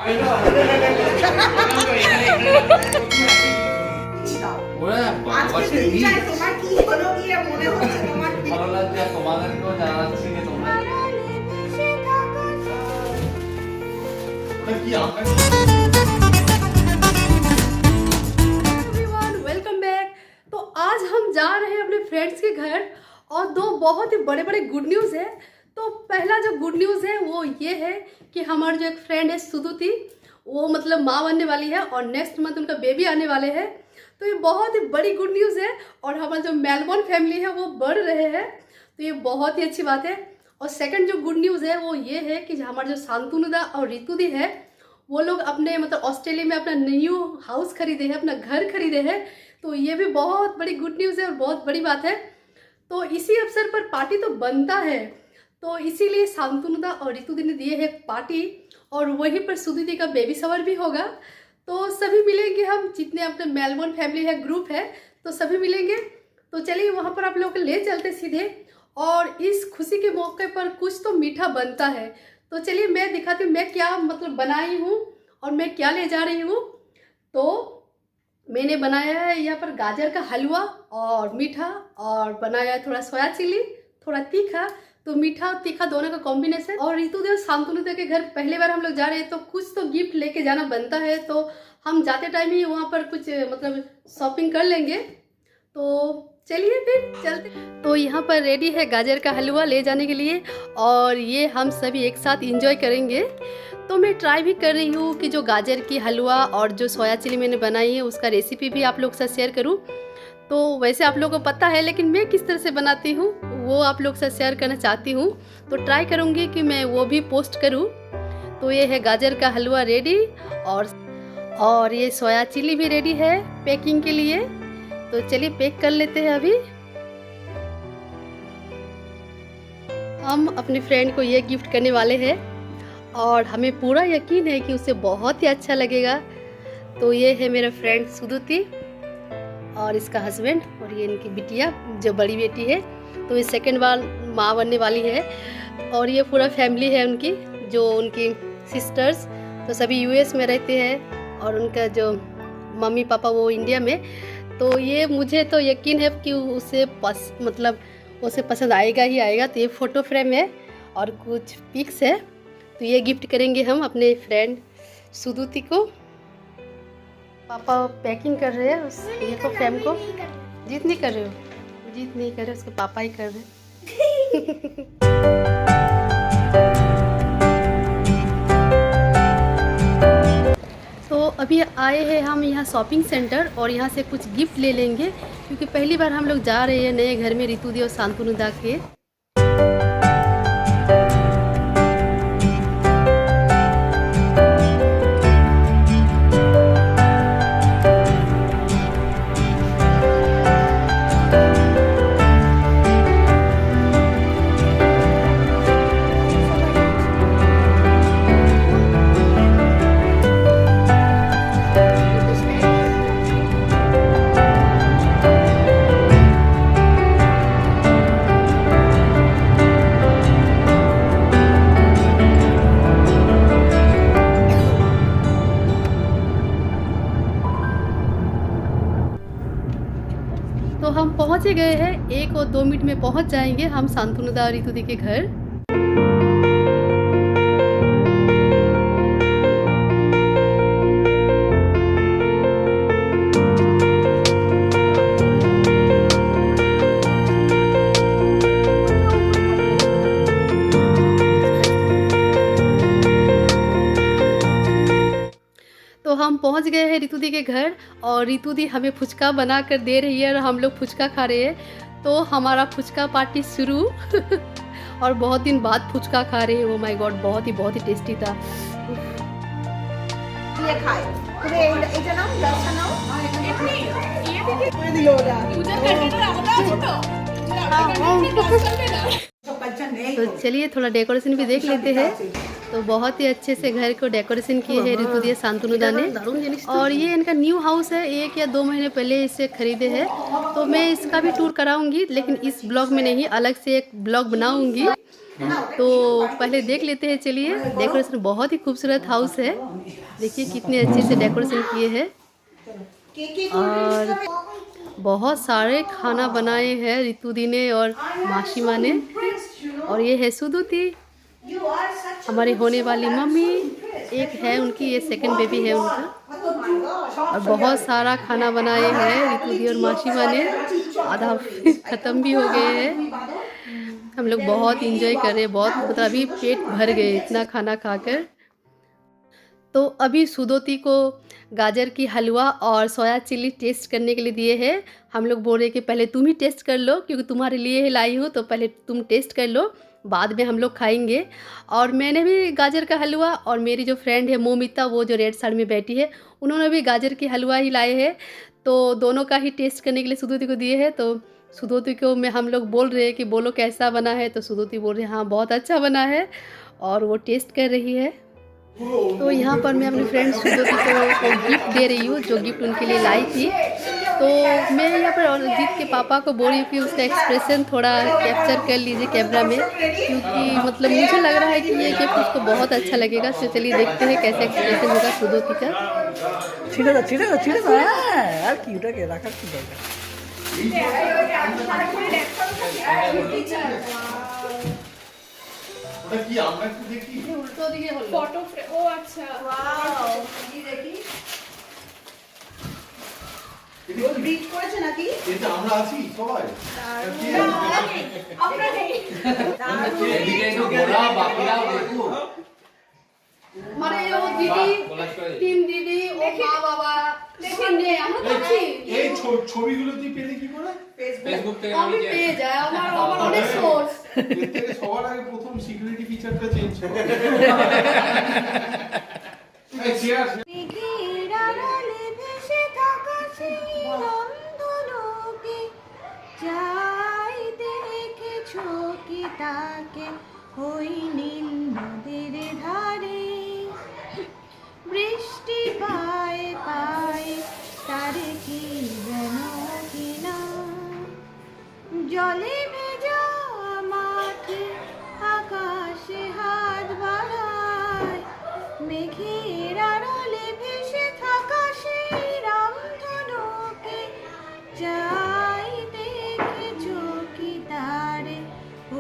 Welcome back. तो आज हम जा रहे हैं अपने फ्रेंड्स के घर और दो बहुत ही बड़े बड़े गुड न्यूज़ है। तो पहला जो गुड न्यूज़ है वो ये है कि हमारे जो एक फ्रेंड है सुदुति, वो मतलब माँ बनने वाली है और नेक्स्ट मंथ उनका बेबी आने वाले हैं। तो ये बहुत ही बड़ी गुड न्यूज़ है और हमारा जो मेलबोर्न फैमिली है वो बढ़ रहे हैं, तो ये बहुत ही अच्छी बात है। और सेकंड जो गुड न्यूज़ है वो ये है कि हमारे जो शांतनुदा और रितुदी है वो लोग अपने मतलब ऑस्ट्रेलिया में अपना न्यू हाउस खरीदे हैं, अपना घर खरीदे हैं। तो ये भी बहुत बड़ी गुड न्यूज़ है और बहुत बड़ी बात है। तो इसी अवसर पर पार्टी तो बनता है, तो इसीलिए शांतनुदा और रितुदी ने दिए है पार्टी और वहीं पर सुदीदी का बेबी शावर भी होगा। तो सभी मिलेंगे, हम जितने अपने मेलबोर्न फैमिली है ग्रुप है तो सभी मिलेंगे। तो चलिए वहाँ पर आप लोग को ले चलते सीधे, और इस खुशी के मौके पर कुछ तो मीठा बनता है। तो चलिए मैं दिखाती हूँ मैं क्या मतलब बनाई हूँ और मैं क्या ले जा रही हूँ। तो मैंने बनाया है यहाँ पर गाजर का हलवा और मीठा, और बनाया है थोड़ा सोया चिली, थोड़ा तीखा। तो मीठा और तीखा दोनों का कॉम्बिनेशन। और रितुदेव शांतनुदा के घर पहली बार हम लोग जा रहे हैं तो कुछ तो गिफ्ट लेके जाना बनता है। तो हम जाते टाइम ही वहाँ पर कुछ मतलब शॉपिंग कर लेंगे। तो चलिए फिर चलते। तो यहाँ पर रेडी है गाजर का हलवा ले जाने के लिए और ये हम सभी एक साथ एंजॉय करेंगे। तो मैं ट्राई भी कर रही हूँ कि जो गाजर की हलवा और जो सोया चिली मैंने बनाई है उसका रेसिपी भी आप लोग के साथ शेयर करूँ। तो वैसे आप लोगों को पता है, लेकिन मैं किस तरह से बनाती हूँ वो आप लोग से शेयर करना चाहती हूँ। तो ट्राई करूँगी कि मैं वो भी पोस्ट करूँ। तो ये है गाजर का हलवा रेडी और ये सोया चिली भी रेडी है पैकिंग के लिए। तो चलिए पैक कर लेते हैं। अभी हम अपने फ्रेंड को ये गिफ्ट करने वाले हैं और हमें पूरा यकीन है कि उसे बहुत ही अच्छा लगेगा। तो ये है मेरा फ्रेंड सुदुति और इसका हस्बैंड, और ये इनकी बिटिया जो बड़ी बेटी है। तो ये सेकंड बार माँ बनने वाली है और ये पूरा फैमिली है उनकी, जो उनकी सिस्टर्स तो सभी यूएस में रहते हैं और उनका जो मम्मी पापा वो इंडिया में। तो ये मुझे तो यकीन है कि उसे उसे पसंद आएगा ही आएगा। तो ये फ़ोटो फ्रेम है और कुछ पिक्स है। तो ये गिफ्ट करेंगे हम अपने फ्रेंड सुदुति को। पापा पैकिंग कर रहे हैं उस ये को फ्रेम को। जीत नहीं कर रहे हो, जीत नहीं कर रहे, उसके पापा ही कर रहे। तो अभी आए हैं हम यहाँ शॉपिंग सेंटर और यहाँ से कुछ गिफ्ट ले लेंगे, क्योंकि पहली बार हम लोग जा रहे हैं नए घर में रितुदी और शांतनुदा के। तो हम पहुँच गए हैं, 1 और 2 मिनट में पहुँच जाएंगे हम शांतनुदा और रितुदी के घर। तो हम पहुंच गए हैं रितुदी के घर और रितुदी हमें फुचका बना कर दे रही है और हम लोग फुचका खा रहे हैं। तो हमारा फुचका पार्टी शुरू और बहुत दिन बाद फुचका खा रहे हैं। ओ माय गॉड, बहुत ही टेस्टी था। ये खाए এটা নাও দশটা নাও করে দিল ওরা পূজা করতে আমরা तो चलिए थोड़ा डेकोरेशन भी देख लेते हैं। तो बहुत ही अच्छे से घर को डेकोरेशन किए हैं रितुदी शांतनुदा ने। और ये इनका न्यू हाउस है, 1 या 2 महीने पहले इसे खरीदे हैं। तो मैं इसका भी टूर कराऊंगी, लेकिन इस ब्लॉग में नहीं, अलग से एक ब्लॉग बनाऊंगी। तो पहले देख लेते हैं, चलिए। डेकोरेशन बहुत ही खूबसूरत हाउस है, देखिए कितने अच्छे से डेकोरेशन किए हैं। और बहुत सारे खाना बनाए हैं रितु दी ने और मासी माँ ने। और ये है सुदुती, हमारी होने वाली मम्मी, एक है उनकी, ये सेकंड बेबी है उनका। और बहुत सारा खाना बनाए हैं रितु दी और मासी माँ ने, आधा ख़त्म भी हो गए हैं। हम लोग बहुत इंजॉय कर रहे हैं, बहुत मतलब अभी पेट भर गए इतना खाना खाकर। तो अभी सुदोती को गाजर की हलवा और सोया चिल्ली टेस्ट करने के लिए दिए हैं। हम लोग बोल रहे कि पहले तुम ही टेस्ट कर लो, क्योंकि तुम्हारे लिए ही लाई हूँ, तो पहले तुम टेस्ट कर लो, बाद में हम लोग खाएंगे। और मैंने भी गाजर का हलवा, और मेरी जो फ्रेंड है मोमिता, वो जो रेड साड़ी में बैठी है, उन्होंने भी गाजर की हलवा ही लाए हैं। तो दोनों का ही टेस्ट करने के लिए सुदोती को दिए हैं। तो सुदोती को मैं हम लोग बोल रहे हैं कि बोलो कैसा बना है, तो सुदोती बोल रही है हाँ बहुत अच्छा बना है, और वो टेस्ट कर रही है। तो यहाँ पर मैं अपनी फ्रेंड सुदोती को गिफ्ट दे रही हूँ, जो गिफ्ट उनके लिए लाई थी। तो मैं यहाँ पर अजीत के पापा को बोल रही हूँ कि उसका एक्सप्रेशन थोड़ा कैप्चर कर लीजिए कैमरा में, क्योंकि मतलब मुझे लग रहा है कि ये गिफ्ट उसको बहुत अच्छा लगेगा। तो चलिए देखते हैं कैसे एक्सप्रेशन होगा सुदोती का। আর কি ওটাকে রাখার কি দরকার? ওটা কি আমরা একটু দেখি উল্টো দিকে হলো ফটো ফ্রেম। ও আচ্ছা, ওয়াও কি দেখি ও বিট করেছে নাকি? এটা আমরা আছি সবাই আমরা নেই। এদিকে একটু ঘোরা, বাকিরাও দেখো। মানে ও দিদি, তিন দিদি, ও মা বাবা, সঙ্গে আমরা তো আছি। এই ছবিগুলো তুই পেলি কি করে? ফেসবুক থেকে আমি পেয়ে যাই, আমার অনেক সোর্স। এর থেকে সবার আগে প্রথম সিকিউরিটি ফিচারটা চেঞ্জ করো। এই চেয়ার মেঘের আড়ালে ভেসে থাকা সেই নন্দলোকে যাই দেখেছো কি তাকে ওই নীল নদীর ধারে বৃষ্টি পায়ে পায়ে তারে কি যেন কিনা জলে ভেজা মাঠে আকাশে হাত বাড়ায় মেঘের আড়ালে ভেসে থাকা সেই রামধনুকে যাই দেখেছো কি তারে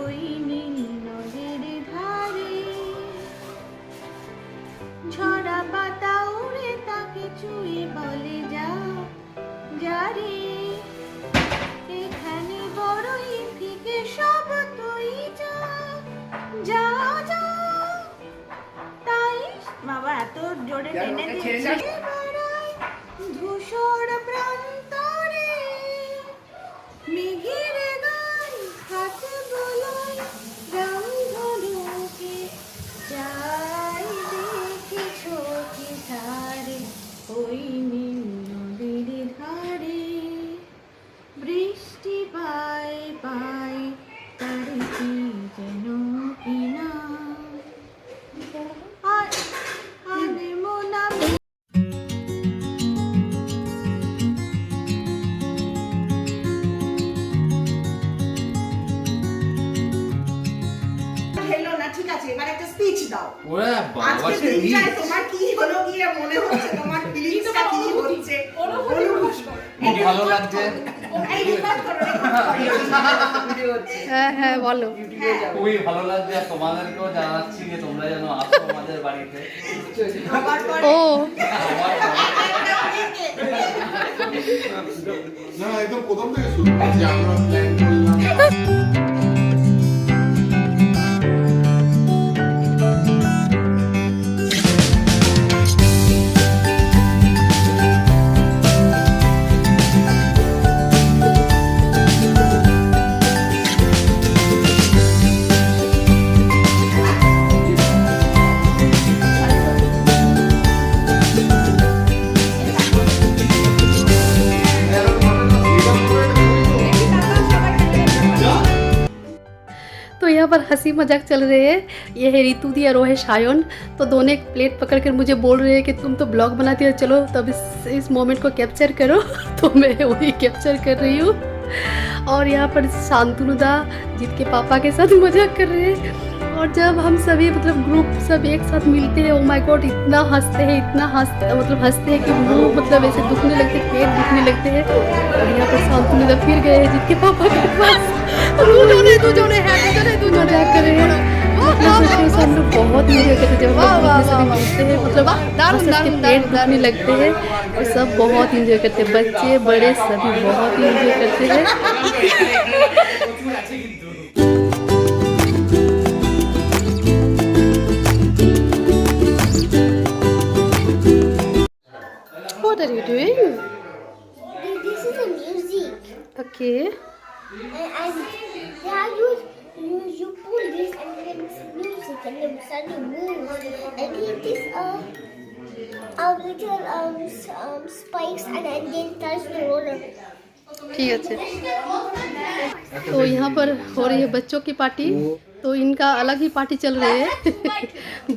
ওই নীল নদীর ধারে ঝরা পাতা উড়ে তাকে চুয়ে বলে যা যারে এখানে বড়ই ফিকে সব তুই যা যা যা তাই বাবা এত জোরে টেনে দিচ্ছে বেড়ায় ধূসর প্রান্তরে মেঘের গান হাত বোলায় রামধনুকে যাই দেখেছো কি ধারে ওই নীল নদীর ধারে বৃষ্টি পায় পায় তার কি যেন কিনা আনেমোনা হেলো না ঠিক আছে এবার একটা স্পিচ দাও ওরে বাবা, আজকে সে দিনটায় তোমার কি হলো গিয়ে মনে হচ্ছে তোমার ফিলিংসটা কি হচ্ছে অনুভূতি প্রকাশ করো। খুব ভালো লাগছে। এই রেকর্ড করো ভিডিও হচ্ছে হ্যাঁ হ্যাঁ বলো। খুবই ভালো লাগছে, আর তোমাদেরকেও জানাচ্ছি যে তোমরা যেন আসো আমাদের বাড়িতে। আবার পরে ও আমার না একদম প্রথম থেকে শুরু করছি আমরা প্ল্যান করলাম। तो यहाँ पर हंसी मजाक चल रहे हैं। ये है रितु दी और वो है शायन। तो दोनों एक प्लेट पकड़ कर मुझे बोल रहे हैं कि तुम तो ब्लॉग बनाती हो, चलो तब इस मोमेंट को कैप्चर करो। तो मैं वही कैप्चर कर रही हूँ। और यहाँ पर शांतनुदा जीत के पापा के साथ मजाक कर रहे हैं। और जब हम सभी मतलब ग्रुप सब एक साथ मिलते हैं, ओ माय गॉड इतना हंसते हैं, इतना हंसते हैं कि मुंह मतलब ऐसे दुखने लगते हैं, पेट दुखने लगते हैं। और यहाँ पर शांतनु तो फिर गए हैं जिनके पापा के पास। तू जो मजाक कर रहे हैं। मतलब हम लोग बहुत इंजॉय करते हैं जब हम लोग सभी मिलते हैं, मतलब हंस के पेट दुखने लगते हैं और सब बहुत इंजॉय करते हैं, बच्चे बड़े सभी बहुत इंजॉय करते हैं। What are you doing? This is a music, Okay. and yeah, you pull this and then it's music and then suddenly moves, and it is a little spikes and then touch the roller. ठीक है। तो यहाँ पर हो रही है बच्चों की पार्टी, तो इनका अलग ही पार्टी चल रही है।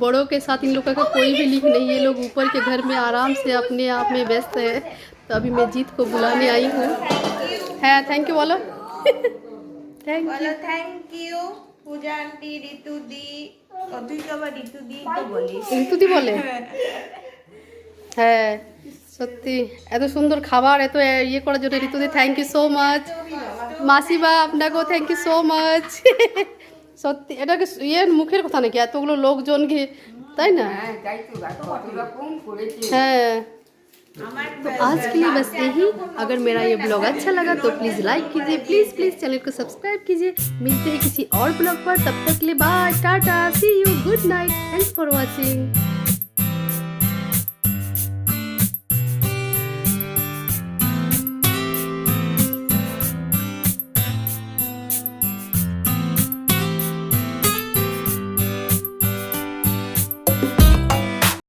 बड़ों के साथ इन लोगों का कोई भी लिंक नहीं है, ये लोग ऊपर के घर में आराम से अपने आप में व्यस्त है। तो अभी मैं जीत को बुलाने आई हूँ। है थैंक यू बोलो। Thank you. Thank you Pooja aunty, Ritu di, और তুই তো আবার ঋতু দি তো বলিস। ঋতুদি বলে হ্যাঁ সত্যি এত সুন্দর খাবার এত ইয়ে করার জন্য ঋতুদি থ্যাংক ইউ সো মাচ। মাসিমা আপনাকেও থ্যাংক ইউ সো মাচ। সত্যি এটাকে ইয়ে মুখের কথা নাকি এতগুলো লোকজনকে, তাই না? হ্যাঁ। तो आज के लिए बस यही। अगर मेरा ये ब्लॉग अच्छा लगा तो प्लीज़ लाइक कीजिए, प्लीज़ चैनल को सब्सक्राइब कीजिए। मिलते हैं किसी और ब्लॉग पर, तब तक के लिए bye tata see you good night, thanks for watching.